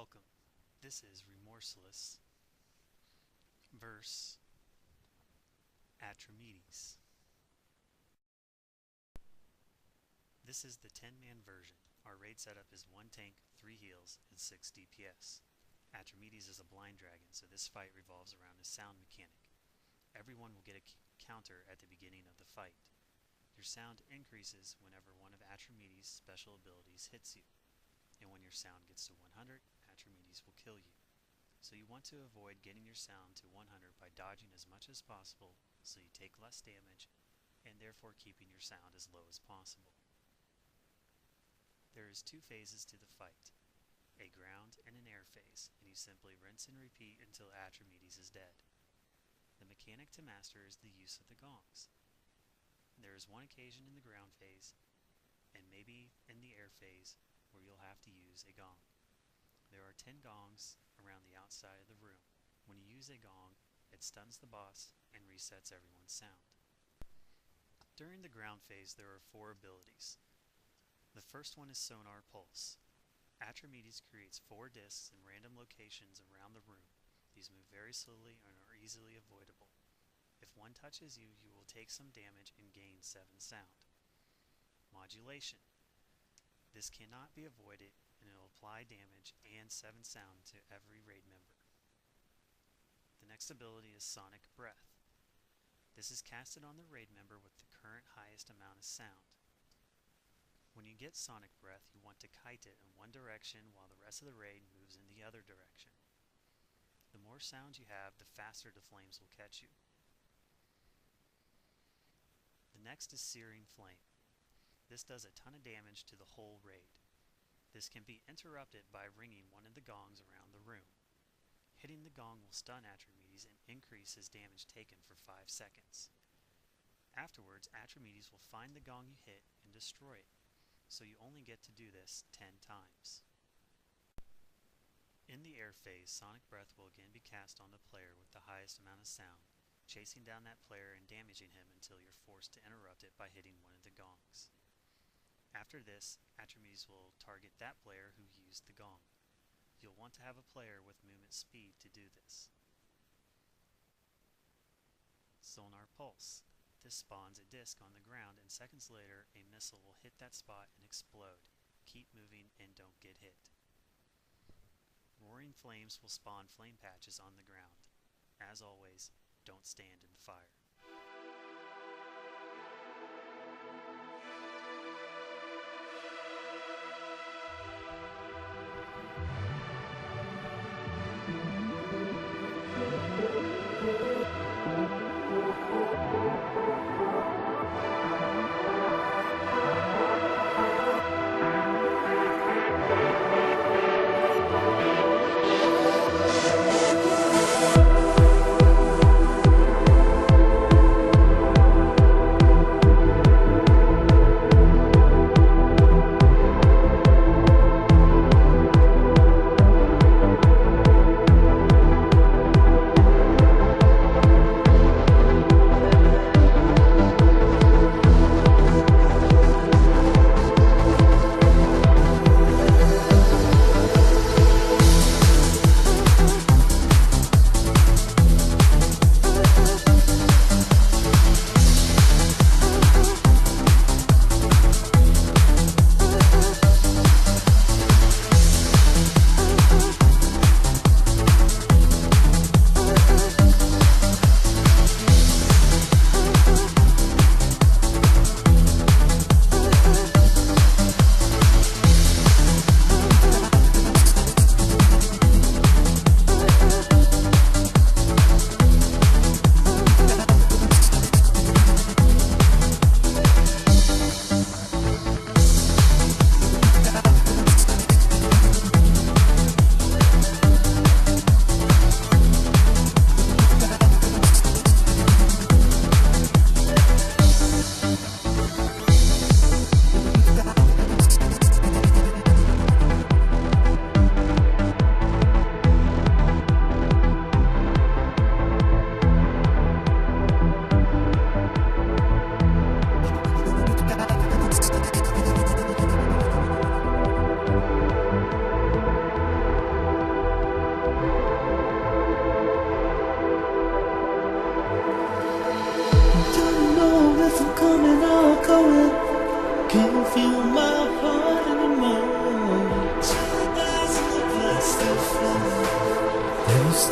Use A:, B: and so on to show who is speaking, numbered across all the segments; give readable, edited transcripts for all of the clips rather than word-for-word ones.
A: Welcome. This is Remorseless versus Atramedes. This is the 10-man version. Our raid setup is 1 tank, 3 heals, and 6 DPS. Atramedes is a blind dragon, so this fight revolves around a sound mechanic. Everyone will get a counter at the beginning of the fight. Your sound increases whenever one of Atramedes' special abilities hits you, and when your sound gets to 100, Atramedes will kill you. So you want to avoid getting your sound to 100 by dodging as much as possible so you take less damage, and therefore keeping your sound as low as possible. There is 2 phases to the fight, a ground and an air phase, and you simply rinse and repeat until Atramedes is dead. The mechanic to master is the use of the gongs. There is 1 occasion in the ground phase, and maybe in the air phase, where you'll have to use a gong. There are 10 gongs around the outside of the room. When you use a gong, it stuns the boss and resets everyone's sound. During the ground phase, there are 4 abilities. The first one is Sonar Pulse. Atramedes creates 4 discs in random locations around the room. These move very slowly and are easily avoidable. If one touches you, you will take some damage and gain 7 sound. Modulation. This cannot be avoided, and it will apply damage and 7 sound to every raid member. The next ability is Sonic Breath. This is casted on the raid member with the current highest amount of sound. When you get Sonic Breath, you want to kite it in one direction while the rest of the raid moves in the other direction. The more sound you have, the faster the flames will catch you. The next is Searing Flame. This does a ton of damage to the whole raid. This can be interrupted by ringing one of the gongs around the room. Hitting the gong will stun Atramedes and increase his damage taken for 5 seconds. Afterwards, Atramedes will find the gong you hit and destroy it, so you only get to do this 10 times. In the air phase, Sonic Breath will again be cast on the player with the highest amount of sound, chasing down that player and damaging him until you're forced to interrupt it by hitting one of the gongs. After this, Atramedes will target that player who used the gong. You'll want to have a player with movement speed to do this. Sonar Pulse. This spawns a disc on the ground, and seconds later a missile will hit that spot and explode. Keep moving and don't get hit. Roaring Flames will spawn flame patches on the ground. As always, don't stand in the fire.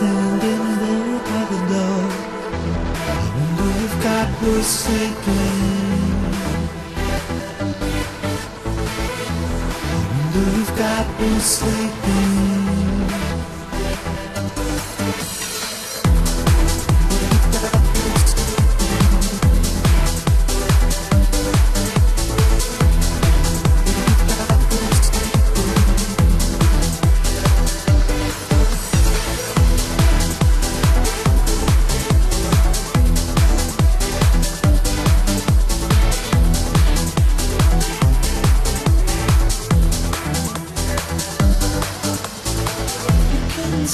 B: standing there by the door. I wonder if God was sleeping. I wonder if God was sleeping.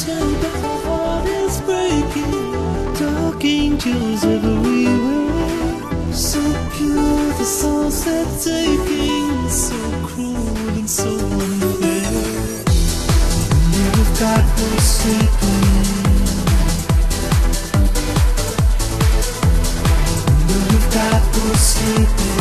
B: Tell that my heart is breaking, dark angels everywhere. So pure the souls they're taking, so cruel and so unfair. I wonder if God was sleeping. I wonder if God was sleeping.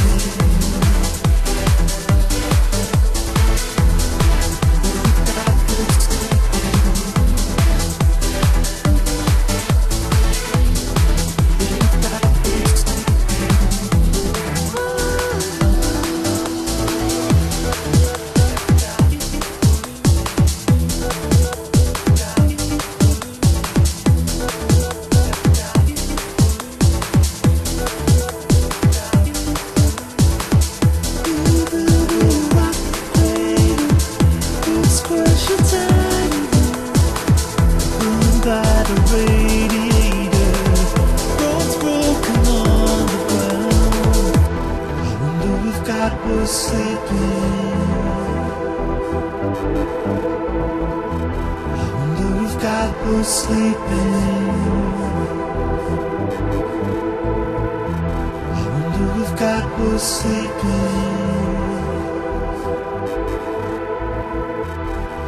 B: By the radiator, bones broken on the ground. I wonder if God was sleeping. I wonder if God was sleeping. I wonder if God was sleeping.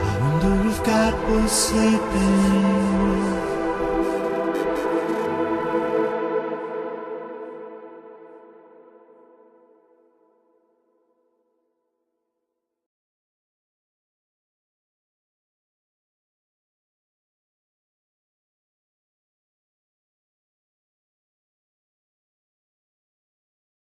B: I wonder if God was sleeping.